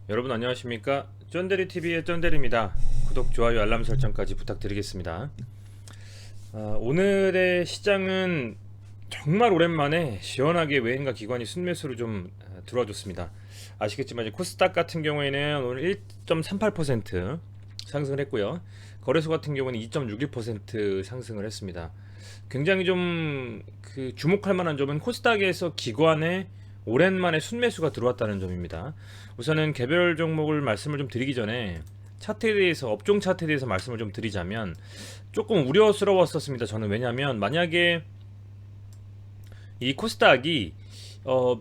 여러분 안녕하십니까? 쩐데리TV의 쩐데리입니다. 구독, 좋아요, 알람 설정까지 부탁드리겠습니다. 오늘의 시장은 정말 오랜만에 시원하게 외인과 기관이 순매수로 좀 들어와줬습니다. 아시겠지만 이제 코스닥 같은 경우에는 오늘 1.38% 상승을 했고요. 거래소 같은 경우는 2.61% 상승을 했습니다. 굉장히 좀 주목할 만한 점은 코스닥에서 기관의 오랜만에 순매수가 들어왔다는 점입니다. 우선은 개별 종목을 말씀을 좀 드리기 전에 차트에 대해서 업종 차트에 대해서 말씀을 좀 드리자면 조금 우려스러웠었습니다. 저는 왜냐하면 만약에 이 코스닥이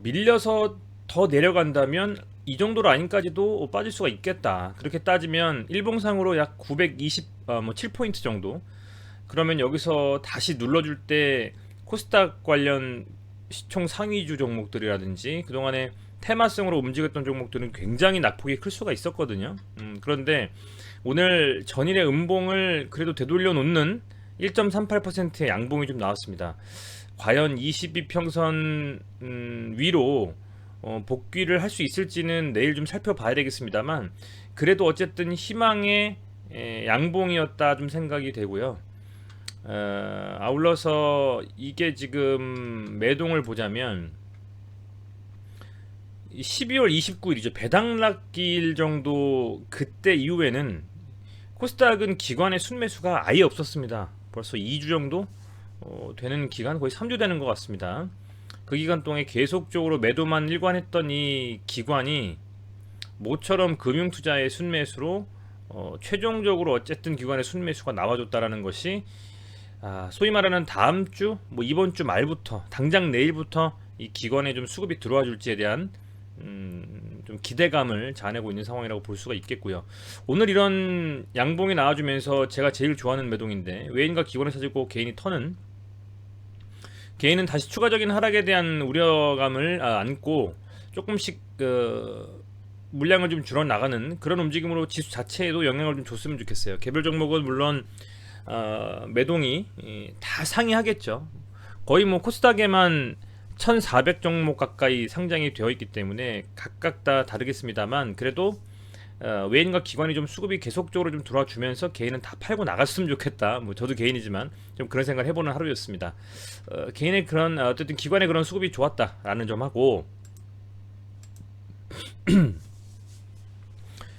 밀려서 더 내려간다면 이 정도 라인까지도 빠질 수가 있겠다. 그렇게 따지면 일봉상으로 약 927포인트 정도. 그러면 여기서 다시 눌러줄 때 코스닥 관련 시총 상위주 종목들이라든지 그동안에 테마성으로 움직였던 종목들은 굉장히 낙폭이 클 수가 있었거든요. 그런데 오늘 전일의 음봉을 그래도 되돌려 놓는 1.38%의 양봉이 좀 나왔습니다. 과연 22평선 위로 복귀를 할 수 있을지는 내일 좀 살펴봐야 되겠습니다만, 그래도 어쨌든 희망의 양봉이었다 좀 생각이 되고요. 아울러서 이게 지금 매동을 보자면 12월 29일이죠. 배당락길 정도 그때 이후에는 코스닥은 기관의 순매수가 아예 없었습니다. 벌써 2주 정도 되는 기간, 거의 3주 되는 것 같습니다. 그 기간 동안에 계속적으로 매도만 일관했던 이 기관이 모처럼 금융투자의 순매수로 최종적으로 어쨌든 기관의 순매수가 나와줬다라는 것이 소위 말하는 다음 주, 뭐 이번 주 말부터, 당장 내일부터 이 기관에 좀 수급이 들어와 줄지에 대한 좀 기대감을 자아내고 있는 상황이라고 볼 수가 있겠고요. 오늘 이런 양봉이 나와주면서 제가 제일 좋아하는 매동인데, 외인과 기관을 사들고 개인이 터는, 개인은 다시 추가적인 하락에 대한 우려감을 안고 조금씩 물량을 좀 줄어 나가는 그런 움직임으로 지수 자체에도 영향을 좀 줬으면 좋겠어요. 개별 종목은 물론 매동이 다 상이하겠죠. 거의 뭐 코스닥에만 1400 종목 가까이 상장이 되어 있기 때문에 각각 다 다르겠습니다만, 그래도 외인과 기관이 좀 수급이 계속적으로 좀 들어와주면서 개인은 다 팔고 나갔으면 좋겠다. 뭐 저도 개인이지만 좀 그런 생각을 해보는 하루였습니다. 개인의 그런 어쨌든 기관의 그런 수급이 좋았다라는 점하고,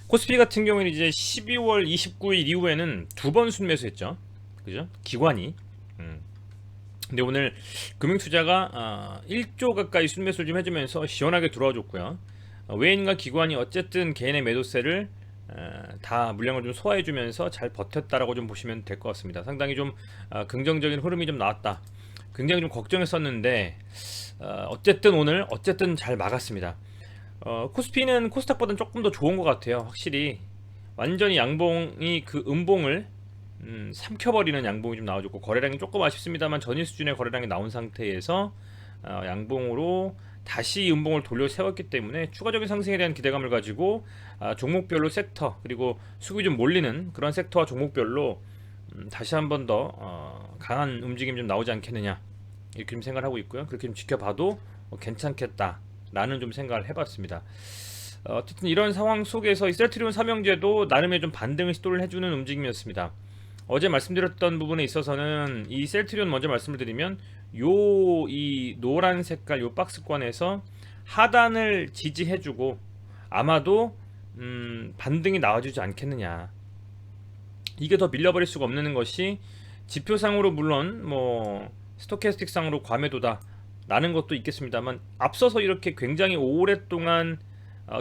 코스피 같은 경우는 이제 12월 29일 이후에는 두 번 순매수했죠. 그죠? 기관이. 근데 오늘 금융투자가 1조 가까이 순매수를 좀 해주면서 시원하게 들어와줬고요. 외인과 기관이 어쨌든 개인의 매도세를 다 물량을 좀 소화해주면서 잘 버텼다라고 좀 보시면 될 것 같습니다. 상당히 좀 긍정적인 흐름이 좀 나왔다. 굉장히 좀 걱정했었는데 어쨌든 오늘 어쨌든 잘 막았습니다. 코스피는 코스닥보다는 조금 더 좋은 것 같아요. 확실히 완전히 양봉이 그 음봉을 삼켜버리는 양봉이 좀 나와줬고, 거래량이 조금 아쉽습니다만 전일 수준의 거래량이 나온 상태에서 양봉으로 다시 음봉을 돌려 세웠기 때문에 추가적인 상승에 대한 기대감을 가지고 종목별로 섹터, 그리고 수급이 좀 몰리는 그런 섹터와 종목별로 다시 한번 더 강한 움직임이 좀 나오지 않겠느냐, 이렇게 좀 생각을 하고 있고요. 그렇게 좀 지켜봐도 괜찮겠다 라는 좀 생각을 해봤습니다. 어쨌든 이런 상황 속에서 이 셀트리온 삼형제도 나름의 좀 반등을 시도를 해주는 움직임이었습니다. 어제 말씀드렸던 부분에 있어서는 이 셀트리온 먼저 말씀을 드리면, 이 노란 색깔 요 박스권에서 하단을 지지해주고 아마도 반등이 나와주지 않겠느냐. 이게 더 밀려버릴 수가 없는 것이, 지표상으로 물론 뭐 스토캐스틱상으로 과매도다 라는 것도 있겠습니다만, 앞서서 이렇게 굉장히 오랫동안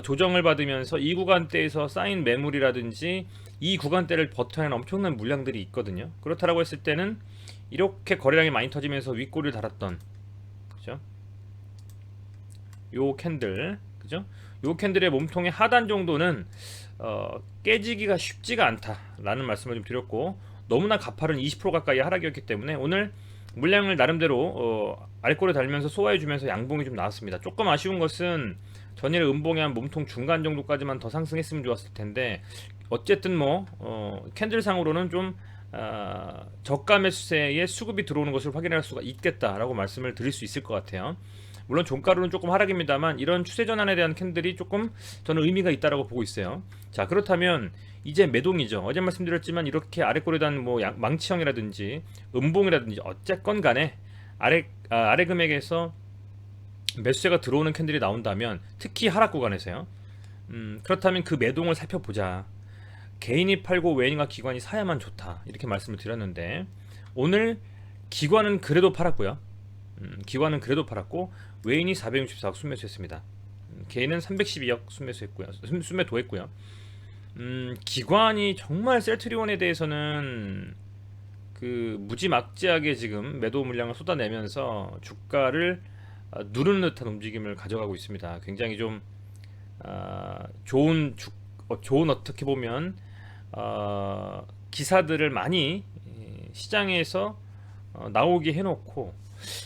조정을 받으면서 이 구간대에서 쌓인 매물이라든지 이 구간대를 버텨낸 엄청난 물량들이 있거든요. 그렇다라고 했을 때는 이렇게 거래량이 많이 터지면서 윗꼬리를 달았던, 그죠? 요 캔들, 그죠? 요 캔들의 몸통의 하단 정도는 깨지기가 쉽지가 않다라는 말씀을 좀 드렸고, 너무나 가파른 20% 가까이 하락이었기 때문에 오늘 물량을 나름대로 알꼬리 달면서 소화해주면서 양봉이 좀 나왔습니다. 조금 아쉬운 것은 전일 음봉의 한 몸통 중간 정도까지만 더 상승했으면 좋았을 텐데, 어쨌든 뭐 캔들상으로는 좀 저가 매수세에 수급이 들어오는 것을 확인할 수가 있겠다라고 말씀을 드릴 수 있을 것 같아요. 물론 종가로는 조금 하락입니다만 이런 추세 전환에 대한 캔들이 조금 저는 의미가 있다라고 보고 있어요. 자, 그렇다면 이제 매동이죠. 어제 말씀드렸지만 이렇게 아래 꼬리에 단 뭐 망치형이라든지 음봉이라든지 어쨌건 간에 아래 금액에서 매수세가 들어오는 캔들이 나온다면 특히 하락 구간에서요. 그렇다면 그 매동을 살펴보자. 개인이 팔고 외인과 기관이 사야만 좋다. 이렇게 말씀을 드렸는데 오늘 기관은 그래도 팔았고요. 기관은 그래도 팔았고 외인이 464억 순매수했습니다. 개인은 312억 순매도했고요. 기관이 정말 셀트리온에 대해서는 그 무지막지하게 지금 매도 물량을 쏟아내면서 주가를 누르는 듯한 움직임을 가져가고 있습니다. 굉장히 좀 좋은 어떻게 보면 기사들을 많이 시장에서 나오게 해놓고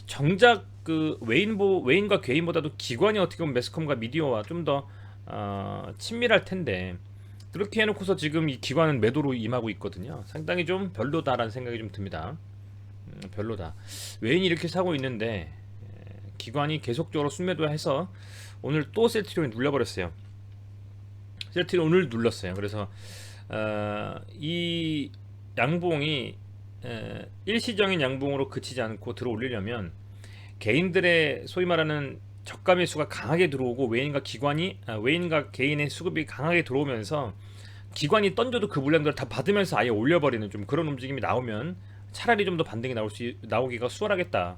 정작 그 외인과 개인보다도 기관이 어떻게 보면 매스컴과 미디어와 좀 더 친밀할 텐데 그렇게 해놓고서 지금 이 기관은 매도로 임하고 있거든요. 상당히 좀 별로다라는 생각이 좀 듭니다. 별로다. 외인이 이렇게 사고 있는데 기관이 계속적으로 순매도해서 오늘 또 셀트리온이 눌려버렸어요. 셀트리온 오늘 눌렀어요. 그래서 이 양봉이 일시적인 양봉으로 그치지 않고 들어 올리려면 개인들의 소위 말하는 저가 매수가 강하게 들어오고 외인과 개인의 수급이 강하게 들어오면서 기관이 던져도 그 물량들을 다 받으면서 아예 올려버리는 좀 그런 움직임이 나오면 차라리 좀 더 반등이 나오기가 수월하겠다.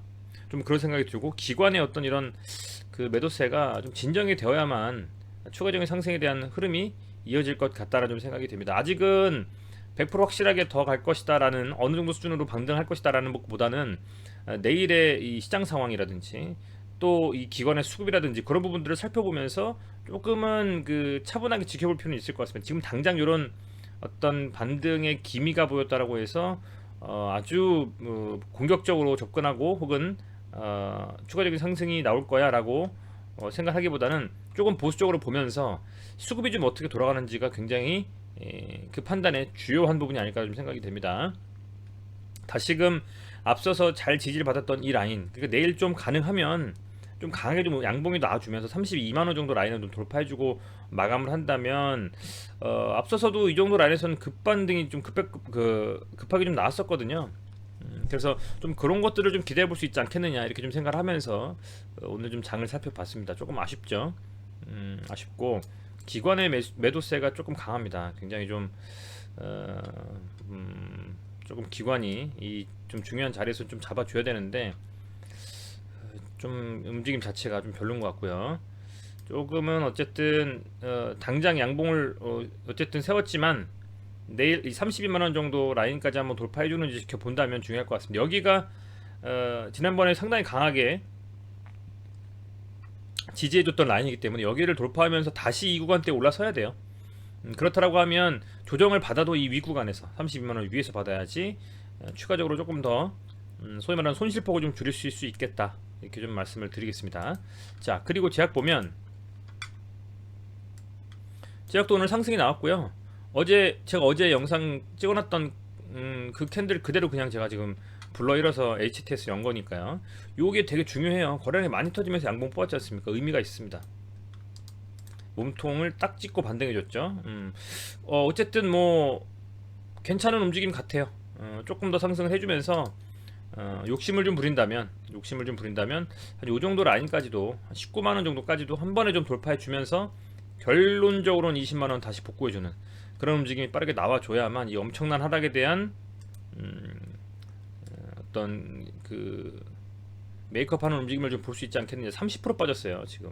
좀 그런 생각이 들고 기관의 어떤 이런 그 매도세가 좀 진정이 되어야만 추가적인 상승에 대한 흐름이 이어질 것 같다라는 좀 생각이 듭니다. 아직은 100% 확실하게 더 갈 것이다라는 어느 정도 수준으로 반등할 것이다라는 것보다는 내일의 이 시장 상황이라든지 또 이 기관의 수급이라든지 그런 부분들을 살펴보면서 조금은 그 차분하게 지켜볼 필요는 있을 것 같습니다. 지금 당장 이런 어떤 반등의 기미가 보였다라고 해서 아주 공격적으로 접근하고 혹은 추가적인 상승이 나올 거야라고 생각하기보다는 조금 보수적으로 보면서 수급이 좀 어떻게 돌아가는지가 굉장히 그 판단의 주요한 부분이 아닐까 좀 생각이 됩니다. 다시금 앞서서 잘 지지를 받았던 이 라인, 그러니까 내일 좀 가능하면 좀 강하게 좀 양봉이 나와주면서 32만원 정도 라인을 좀 돌파해주고 마감을 한다면 앞서서도 이 정도 라인에서는 급반등이 좀 급하게 좀 나왔었거든요. 그래서 좀 그런 것들을 좀 기대해 볼 수 있지 않겠느냐 이렇게 좀 생각을 하면서 오늘 좀 장을 살펴봤습니다. 조금 아쉽죠. 아쉽고 기관의 매도세가 조금 강합니다. 굉장히 좀 조금 기관이 이 좀 중요한 자리에서 좀 잡아줘야 되는데 좀 움직임 자체가 좀 별론 것 같고요. 조금은 어쨌든 당장 양봉을 어쨌든 세웠지만 내일 이 32만원 정도 라인까지 한번 돌파해 주는지 지켜본다면 중요할 것 같습니다. 여기가 지난번에 상당히 강하게 지지해줬던 라인이기 때문에 여기를 돌파하면서 다시 이 구간대에 올라서야 돼요. 그렇다라고 하면 조정을 받아도 이 윗구간에서 32만원 위에서 받아야지 추가적으로 조금 더 소위 말하는 손실폭을 좀 줄일 수 있겠다 이렇게 좀 말씀을 드리겠습니다. 자, 그리고 제약 보면 제약도 오늘 상승이 나왔고요. 제가 어제 영상 찍어놨던 그 캔들 그대로 그냥 제가 지금 불러일어서 HTS 연 거니까요. 요게 되게 중요해요. 거래량이 많이 터지면서 양봉 뽑았지 않습니까? 의미가 있습니다. 몸통을 딱 찍고 반등해줬죠. 어쨌든 뭐 괜찮은 움직임 같아요. 조금 더 상승을 해주면서 욕심을 좀 부린다면 한 요 정도 라인까지도 19만원 정도까지도 한 번에 좀 돌파해주면서 결론적으로는 20만원 다시 복구해주는 그런 움직임이 빠르게 나와줘야만 이 엄청난 하락에 대한 어떤 그 메이크업하는 움직임을 좀 볼 수 있지 않겠느냐. 30% 빠졌어요. 지금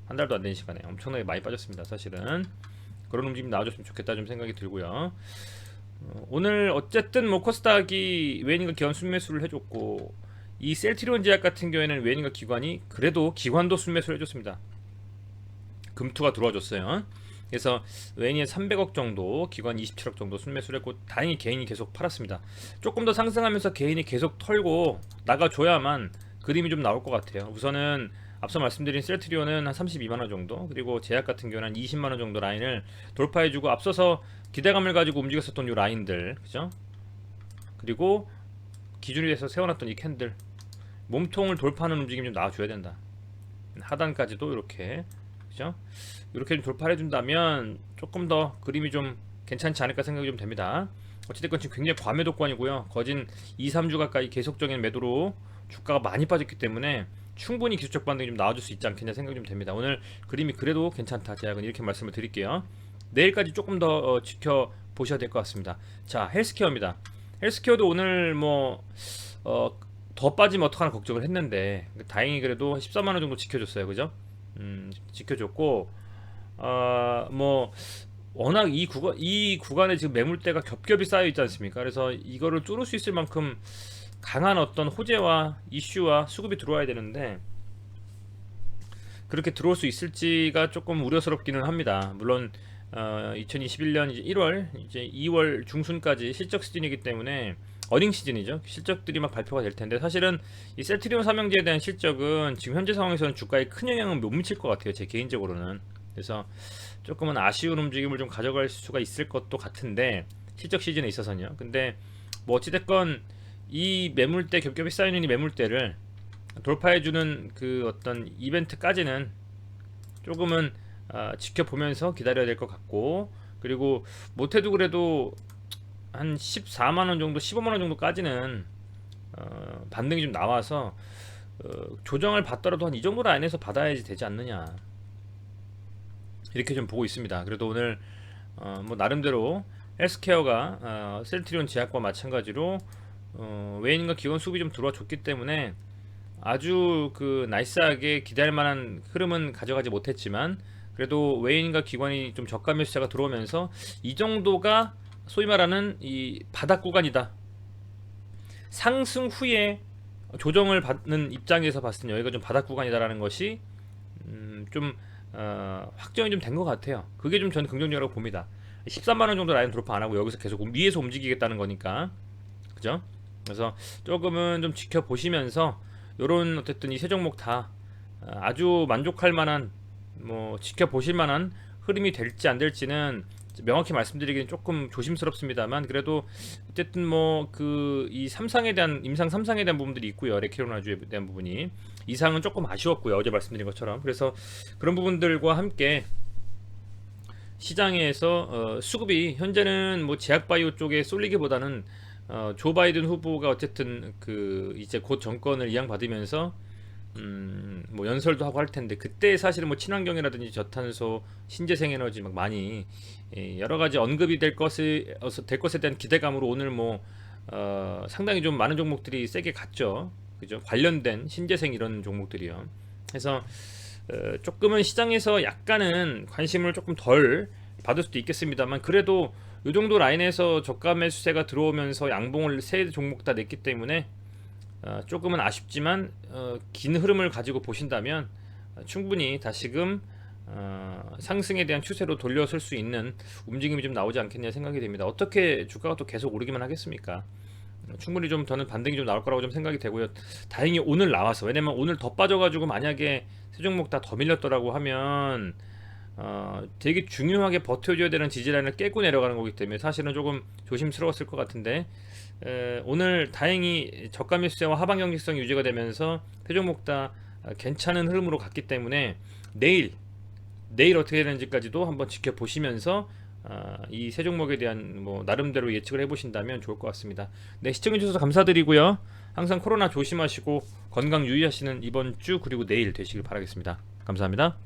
한 달도 안 된 시간에 엄청나게 많이 빠졌습니다. 사실은 그런 움직임 나와줬으면 좋겠다 좀 생각이 들고요. 오늘 어쨌든 뭐 코스닥이 외인과 기관 순매수를 해줬고 이 셀트리온 제약 같은 경우에는 외인과 기관이 그래도 기관도 순매수를 해줬습니다. 금투가 들어와줬어요. 그래서 외인이 300억 정도, 기관 27억 정도 순매수를 했고 다행히 개인이 계속 팔았습니다. 조금 더 상승하면서 개인이 계속 털고 나가줘야만 그림이 좀 나올 것 같아요. 우선은 앞서 말씀드린 셀트리온은 한 32만원 정도, 그리고 제약 같은 경우는 한 20만원 정도 라인을 돌파해주고 앞서서 기대감을 가지고 움직였었던 이 라인들, 그죠? 그리고 기준이 돼서 세워놨던 이 캔들 몸통을 돌파하는 움직임 좀 나와줘야 된다. 하단까지도 이렇게, 그죠? 이렇게 좀 돌파를 해준다면 조금 더 그림이 좀 괜찮지 않을까 생각이 좀 됩니다. 어찌됐건 지금 굉장히 과매도권이고요. 거진 2, 3주 가까이 계속적인 매도로 주가가 많이 빠졌기 때문에 충분히 기술적 반등이 좀 나와줄 수 있지 않겠냐 생각이 좀 됩니다. 오늘 그림이 그래도 괜찮다, 제가 이렇게 말씀을 드릴게요. 내일까지 조금 더 지켜보셔야 될 것 같습니다. 자, 헬스케어입니다. 헬스케어도 오늘 더 빠지면 어떡하나 걱정을 했는데 다행히 그래도 14만원 정도 지켜줬어요. 그죠? 지켜줬고, 뭐 워낙 이 구간에 지금 매물대가 겹겹이 쌓여 있지 않습니까? 그래서 이거를 뚫을 수 있을 만큼 강한 어떤 호재와 이슈와 수급이 들어와야 되는데 그렇게 들어올 수 있을지가 조금 우려스럽기는 합니다. 물론 2021년 이제 1월 이제 2월 중순까지 실적 시즌이기 때문에 어닝 시즌이죠. 실적들이 막 발표가 될 텐데 사실은 이 셀트리온 삼형제에 대한 실적은 지금 현재 상황에서는 주가에 큰 영향은 못 미칠 것 같아요. 제 개인적으로는. 그래서 조금은 아쉬운 움직임을 좀 가져갈 수가 있을 것도 같은데 실적 시즌에 있어서는요. 근데 뭐 어찌됐건 이 매물대 겹겹이 쌓여있는 이 매물대를 돌파해주는 그 어떤 이벤트까지는 조금은 지켜보면서 기다려야 될 것 같고, 그리고 못해도 그래도 한 14만원 정도 15만원 정도까지는 반등이 좀 나와서 조정을 받더라도 한 이 정도 라인에서 받아야지 되지 않느냐 이렇게 좀 보고 있습니다. 그래도 오늘 뭐 나름대로 헬스케어가 셀트리온 제약과 마찬가지로 외인과 기관 수급이 좀 들어와 줬기 때문에 아주 그 나이스하게 기대할 만한 흐름은 가져가지 못했지만 그래도 외인과 기관이 좀 저가 매수자가 들어오면서 이 정도가 소위 말하는 이 바닥 구간이다. 상승 후에 조정을 받는 입장에서 봤을 때 여기가 좀 바닥 구간이다라는 것이 좀 확정이 좀 된 것 같아요. 그게 좀 저는 긍정적이라고 봅니다. 13만원 정도 라인 돌파 안 하고 여기서 계속 위에서 움직이겠다는 거니까, 그죠? 그래서 조금은 좀 지켜보시면서 요런 어쨌든 이 세 종목 다 아주 만족할 만한 뭐 지켜보실 만한 흐름이 될지 안 될지는 명확히 말씀드리기는 조금 조심스럽습니다만 그래도 어쨌든 뭐 그 이 삼상에 대한 임상 3상에 대한 부분들이 있고요. 레키로나주에 대한 부분이 이상은 조금 아쉬웠고요. 어제 말씀드린 것처럼. 그래서 그런 부분들과 함께 시장에서 수급이 현재는 뭐 제약바이오 쪽에 쏠리기보다는 조 바이든 후보가 어쨌든 그 이제 곧 정권을 이양받으면서 뭐 연설도 하고 할 텐데 그때 사실은 뭐 친환경이라든지 저탄소, 신재생 에너지 막 많이 여러 가지 언급이 될 것에 대한 기대감으로 오늘 뭐 상당히 좀 많은 종목들이 세게 갔죠. 그죠? 관련된 신재생 이런 종목들이요. 그래서 조금은 시장에서 약간은 관심을 조금 덜 받을 수도 있겠습니다만 그래도 이 정도 라인에서 저가 매수세가 들어오면서 양봉을 세 종목 다 냈기 때문에 조금은 아쉽지만 긴 흐름을 가지고 보신다면 충분히 다시금 상승에 대한 추세로 돌려설 수 있는 움직임이 좀 나오지 않겠냐 생각이 됩니다. 어떻게 주가가 또 계속 오르기만 하겠습니까? 충분히 좀 저는 반등이 좀 나올 거라고 좀 생각이 되고요. 다행히 오늘 나와서, 왜냐면 오늘 더 빠져가지고 만약에 세 종목 다 더 밀렸더라고 하면 되게 중요하게 버텨줘야 되는 지지라인을 깨고 내려가는 거기 때문에 사실은 조금 조심스러웠을 것 같은데 오늘 다행히 저가 매수세와 하방 경직성이 유지가 되면서 세 종목 다 괜찮은 흐름으로 갔기 때문에 내일 어떻게 되는지까지도 한번 지켜보시면서 이 세 종목에 대한 뭐 나름대로 예측을 해보신다면 좋을 것 같습니다. 네, 시청해주셔서 감사드리고요. 항상 코로나 조심하시고 건강 유의하시는 이번 주 그리고 내일 되시길 바라겠습니다. 감사합니다.